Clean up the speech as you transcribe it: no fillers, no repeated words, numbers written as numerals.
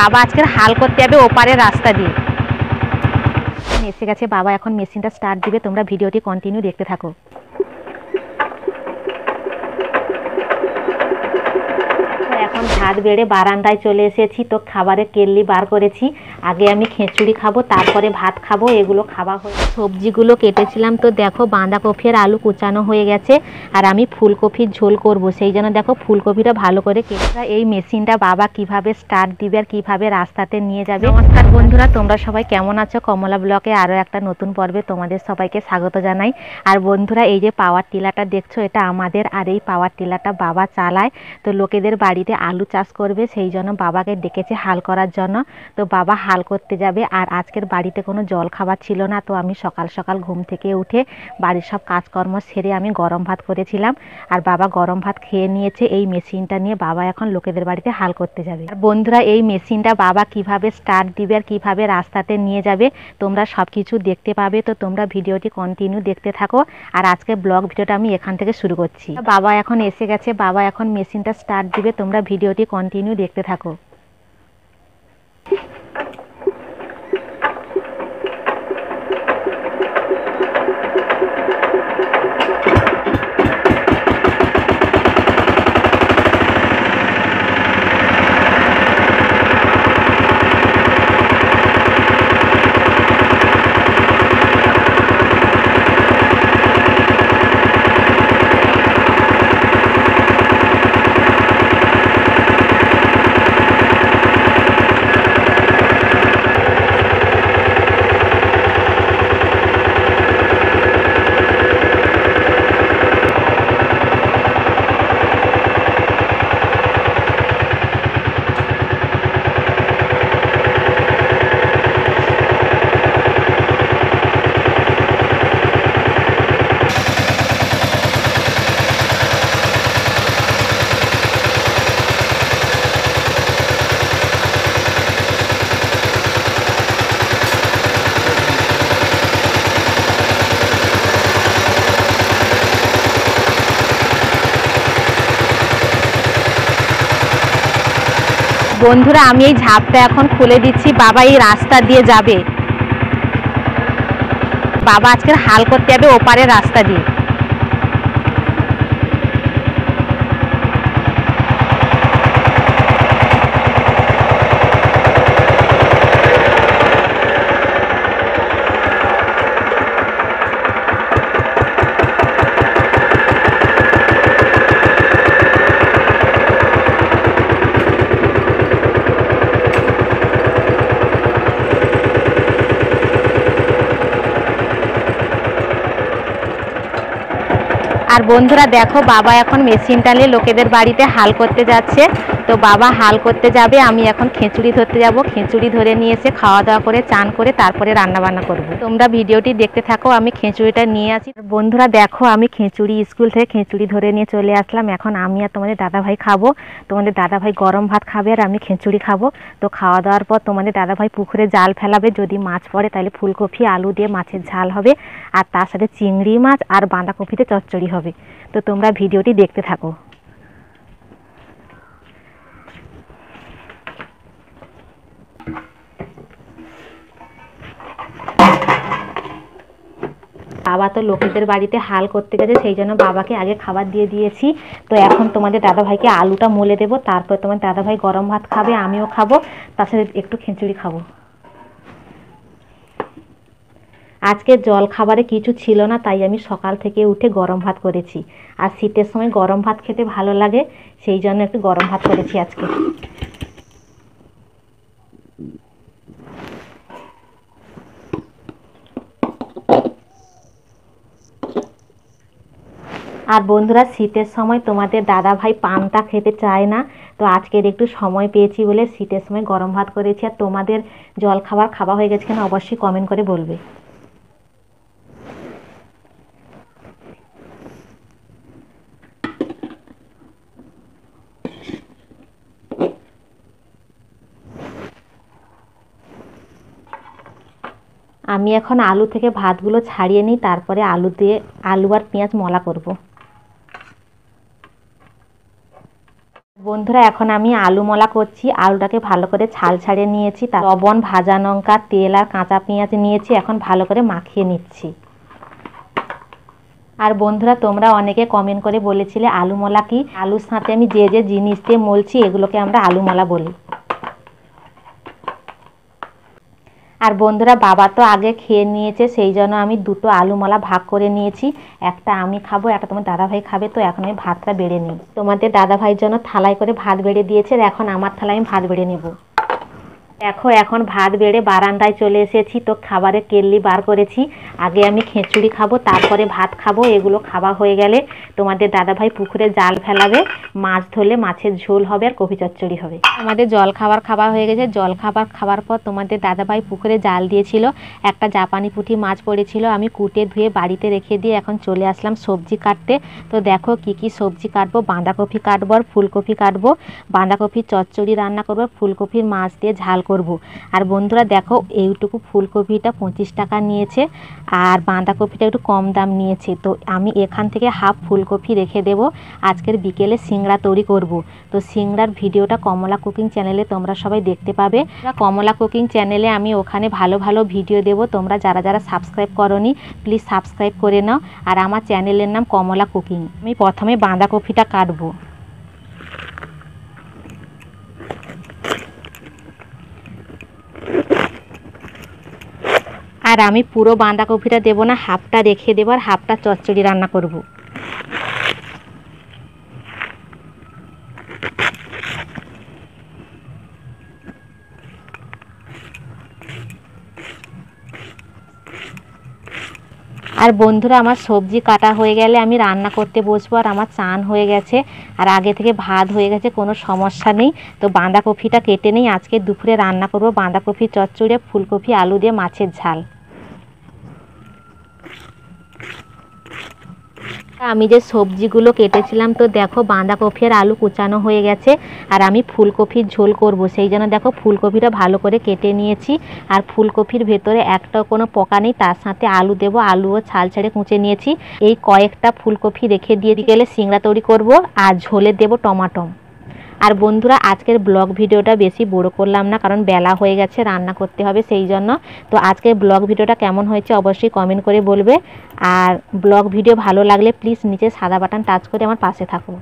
বাবা আজকের হাল করতে যাবে ওপারের রাস্তা দিয়ে। এসে গেছে, বাবা এখন মেশিনটা স্টার্ট দিবে, তোমরা ভিডিওটি কন্টিনিউ দেখতে থাকো। এখন ভাত বেড়ে বারান্দায় চলে এসেছি, তো খাবারের কেটলি বার করেছি। আগে আমি খিচুড়ি খাবো, তারপরে ভাত খাবো। এগুলো খাওয়া হয়ে সবজিগুলো কেটেছিলাম, তো দেখো বাঁধাকপি আর আলু কুচানো হয়ে গেছে। আর আমি ফুলকপির ঝোল করব, সেই জন্য দেখো ফুলকপিটা ভালো করে কেটে। এই মেশিনটা বাবা কিভাবে স্টার্ট দিবে আর কিভাবে রাস্তাতে নিয়ে যাবে। নমস্কার বন্ধুরা, তোমরা সবাই কেমন আছো? কমলা ব্লকে আরও একটা নতুন পর্বে তোমাদের সবাইকে স্বাগত জানাই। আর বন্ধুরা, এই যে পাওয়ার টিলারটা দেখছো, এটা আমাদের। আর এই পাওয়ার টিলারটা বাবা চালায়। তো লোকেদের বাড়িতে আলু চাষ করবে, সেই জন্য বাবাকে ডেকেছে হাল করার জন্য। তো বাবা হাল করতে যাবে। আর আজকের বাড়িতে কোনো জল খাবার ছিল না, তো আমি সকাল সকাল ঘুম থেকে উঠে বাড়ির সব কাজকর্ম সেরে আমি গরম ভাত করেছিলাম। আর বাবা গরম ভাত খেয়ে নিয়েছে। এই মেশিনটা নিয়ে বাবা এখন লোকেদের বাড়িতে হাল করতে যাবে। আর বন্ধুরা, এই মেশিনটা বাবা কিভাবে স্টার্ট দিবে আর কিভাবে রাস্তাতে নিয়ে যাবে তোমরা সব কিছু দেখতে পাবে। তো তোমরা ভিডিওটি কন্টিনিউ দেখতে থাকো। আর আজকে ব্লগ ভিডিওটা আমি এখান থেকে শুরু করছি। বাবা এখন এসে গেছে, বাবা এখন মেশিনটা স্টার্ট দিবে, তোমরা ভিডিওটি কন্টিনিউ দেখতে থাকো। বন্ধুরা, আমি এই ঝাপটা এখন খুলে দিচ্ছি, বাবা এই রাস্তা দিয়ে যাবে। বাবা আজকের হাল করতে যাবে ওপারের রাস্তা দিয়ে। আর বন্ধুরা দেখো, বাবা এখন মেশিনটা নিয়ে লোকেদের বাড়িতে হাল করতে যাচ্ছে। তো বাবা হাল করতে যাবে, আমি এখন খিচুড়ি ধরতে যাব। খিচুড়ি ধরে নিয়ে এসে খাওয়া দাওয়া করে চান করে তারপরে রান্না বান্না করব। তোমরা ভিডিওটি দেখতে থাকো, আমি খিচুড়িটা নিয়ে আসি। বন্ধুরা দেখো, আমি খিচুড়ি স্কুল থেকে খিচুড়ি ধরে নিয়ে চলে আসলাম। এখন আমি আর তোমাদের দাদাভাই খাবো। তোমাদের দাদাভাই গরম ভাত খাবে আর আমি খিচুড়ি খাবো। তো খাওয়া দাওয়ার পর তোমাদের দাদাভাই পুকুরে জাল ফেলাবে, যদি মাছ পড়ে তাহলে ফুলকপি আলু দিয়ে মাছের ঝাল হবে। আর তার সাথে চিংড়ি মাছ আর বাঁধাকপিতে চচ্চড়ি হবে। তো তোমরা ভিডিওটি দেখতে থাকো। বাবা তো লোকেদের বাড়িতে হাল করতে গেছে, সেই জন্য বাবাকে আগে খাবার দিয়ে দিয়েছি। তো এখন তোমাদের দাদাভাইকে আলুটা মলে দেবো, তারপর তোমার দাদাভাই গরম ভাত খাবে, আমিও খাবো, তার সাথে একটু খিচুড়ি খাবো। আজকে জল খাবারে কিছু ছিল না, তাই আমি সকাল থেকে উঠে গরম ভাত করেছি। আর শীতের সময় গরম ভাত খেতে ভালো লাগে, সেই জন্য একটু গরম ভাত করেছি আজকে। আর বন্ধুরা, শীতের সময় তোমাদের দাদাভাই পান্তা খেতে চায় না, তো আজকের একটু সময় পেয়েছি বলে শীতের সময় গরম ভাত করেছি। আর তোমাদের জল খাবার খাওয়া হয়ে গেছে কিনা অবশ্যই কমেন্ট করে বলবে। আমি এখন আলু থেকে ভাতগুলো ছাড়িয়ে নিই, তারপরে আলু আর পেঁয়াজ মলা করব। বন্ধু বন্ধুরা এখন আমি আলু মলা করছি। আলুটাকে ভালো করে ছাল ছাড়িয়ে নিয়েছি, তার লবণ, ভাজা লঙ্কা, তেল আর কাঁচা পেঁয়াজ নিয়েছি। এখন ভালো করে মাখিয়ে নিচ্ছি। আর বন্ধুরা তোমরা অনেকে কমেন্ট করে বলেছিলে আলু মলা কি। আলুর সাথে আমি যে যে জিনিস দিয়ে মলছি এগুলোকে আমরা আলু মলা বলি। আর বন্ধুরা বাবা তো আগে খেয়ে নিয়েছে, সেই জন্য আমি দুটো আলু মলা ভাগ করে নিয়েছি। একটা আমি খাবো, একটা তোমার দাদাভাই খাবে। তো এখন আমি ভাতটা বেড়ে নিই। তোমাদের দাদাভাইয়ের জন্য থালায় করে ভাত বেড়ে দিয়েছে, এখন আমার থালায় আমি ভাত বেড়ে নেব। দেখো এখন ভাত বেড়ে বারান্দায় চলে এসেছি, তো খাবারের কেল্লি বার করেছি। আগে আমি খিচুড়ি খাবো, তারপরে ভাত খাবো। এগুলো খাওয়া হয়ে গেলে তোমাদের দাদাভাই পুকুরে জাল ফেলাবে, মাছ ধরলে মাছের ঝোল হবে আর কপি চচ্চড়ি হবে। আমাদের জল খাবার খাওয়া হয়ে গেছে। জল খাবার খাওয়ার পর তোমাদের দাদাভাই পুকুরে জাল দিয়েছিল, একটা জাপানি পুঁটি মাছ পড়েছিল। আমি কুটে ধুয়ে বাড়িতে রেখে দিয়ে এখন চলে আসলাম সবজি কাটতে। তো দেখো কি কি সবজি কাটবো। বাঁধাকপি কাটবো আর ফুলকপি কাটবো। বাঁধাকপির চচ্চড়ি রান্না করবো, ফুলকপির মাছ দিয়ে ঝাল করব। আর বন্ধুরা দেখো এইটুকু ফুলকপিটা 25 টাকা নিয়েছে, আর বাঁধাকপিটা একটু কম দাম নিয়েছে। তো আমি এখান থেকে হাফ ফুলকপি রেখে দেব। আজকের বিকেলে সিংড়া তৈরি করব। তো সিংড়ার ভিডিওটা কমলা কুকিং চ্যানেলে তোমরা সবাই দেখতে পাবে। কমলা কুকিং চ্যানেলে আমি ওখানে ভালো ভালো ভিডিও দেব। তোমরা যারা যারা সাবস্ক্রাইব করোনি প্লিজ সাবস্ক্রাইব করে নাও। আর আমার চ্যানেলের নাম কমলা কুকিং। আমি প্রথমে বাঁধাকপিটা কাটবো। আর আমি পুরো বাঁধাকপিটা দেবো না, হাফটা রেখে দেবো আর হাফটা চচ্চড়ি রান্না করব। আর বন্ধুরা আমার সবজি কাটা হয়ে গেলে আমি রান্না করতে বসবো। আর আমার চান হয়ে গেছে আর আগে থেকে ভাত হয়ে গেছে, কোনো সমস্যা নেই। তো বাঁধাকপিটা কেটে নেই। আজকে দুপুরে রান্না করব বাঁধাকপি চচ্চড়ি, ফুলকপি আলু দিয়ে মাছের ঝাল। আমি যে সবজিগুলো কেটেছিলাম, তো দেখো বাঁধাকপি আর আলু কুচানো হয়ে গেছে। আর আমি ফুলকপির ঝোল করব, সেই জন্য দেখো ফুলকপিটা ভালো করে কেটে নিয়েছি। আর ফুলকপির ভেতরে একটাও কোনো পোকা নেই। তার সাথে আলু দেব, আলুও ছাল ছেড়ে কুচে নিয়েছি। এই কয়েকটা ফুলকপি রেখে দিয়ে গেলে সিংড়া তৈরি করব। আর ঝোলে দেব টমাটো। আর বন্ধুরা আজকের ব্লগ ভিডিওটা বেশি বড় করলাম না, কারণ বেলা হয়ে গেছে, রান্না করতে হবে সেই জন্য। তো আজকের ব্লগ ভিডিওটা কেমন হয়েছে অবশ্যই কমেন্ট করে বলবে। আর ব্লগ ভিডিও ভালো লাগলে প্লিজ নিচে সাদা বাটন টাচ করে আমার পাশে থাকুন।